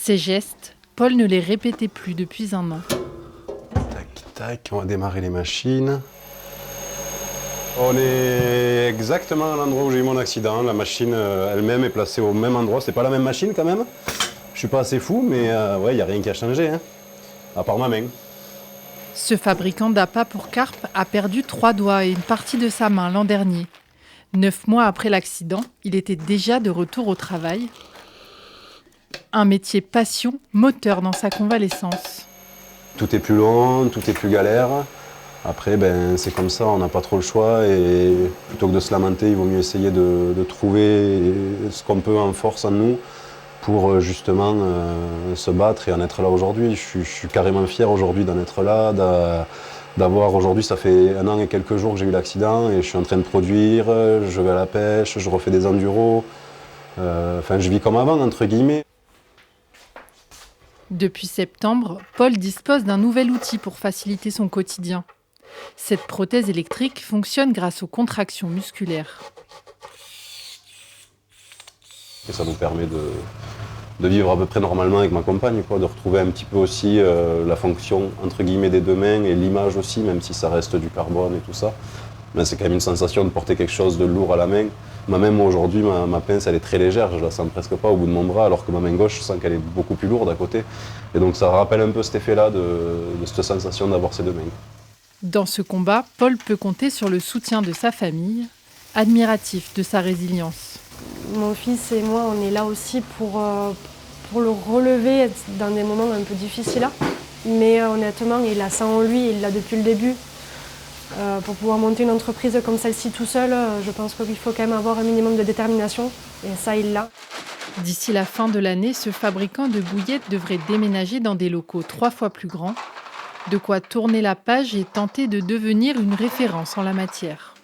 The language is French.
Ces gestes, Paul ne les répétait plus depuis 1 an. Tac, tac, on va démarrer les machines. On est exactement à l'endroit où j'ai eu mon accident. La machine elle-même est placée au même endroit. C'est pas la même machine quand même. Je suis pas assez fou, mais ouais, il n'y a rien qui a changé, hein, à part ma main. Ce fabricant d'appâts pour carpes a perdu 3 doigts et une partie de sa main l'an dernier. 9 mois après l'accident, il était déjà de retour au travail. Un métier passion, moteur dans sa convalescence. Tout est plus long, tout est plus galère. Après, c'est comme ça, on n'a pas trop le choix et plutôt que de se lamenter, il vaut mieux essayer de trouver ce qu'on peut en force en nous pour justement se battre et en être là aujourd'hui. Je suis carrément fier aujourd'hui d'en être là, d'avoir aujourd'hui, ça fait 1 an et quelques jours que j'ai eu l'accident et je suis en train de produire, je vais à la pêche, je refais des enduros. Je vis comme avant, entre guillemets. Depuis septembre, Paul dispose d'un nouvel outil pour faciliter son quotidien. Cette prothèse électrique fonctionne grâce aux contractions musculaires. Et ça nous permet de vivre à peu près normalement avec ma compagne, quoi, de retrouver un petit peu aussi la fonction entre guillemets des 2 mains et l'image aussi, même si ça reste du carbone et tout ça. Mais c'est quand même une sensation de porter quelque chose de lourd à la main. Ma main, moi aujourd'hui, ma pince, elle est très légère, je la sens presque pas au bout de mon bras, alors que ma main gauche, je sens qu'elle est beaucoup plus lourde à côté. Et donc ça rappelle un peu cet effet-là de cette sensation d'avoir ces 2 mains. Dans ce combat, Paul peut compter sur le soutien de sa famille, admiratif de sa résilience. Mon fils et moi, on est là aussi pour le relever dans des moments un peu difficiles. Mais honnêtement, il a ça en lui, il l'a depuis le début. Pour pouvoir monter une entreprise comme celle-ci tout seul, je pense qu'il faut quand même avoir un minimum de détermination. Et ça, il l'a. D'ici la fin de l'année, ce fabricant de bouillettes devrait déménager dans des locaux 3 fois plus grands. De quoi tourner la page et tenter de devenir une référence en la matière.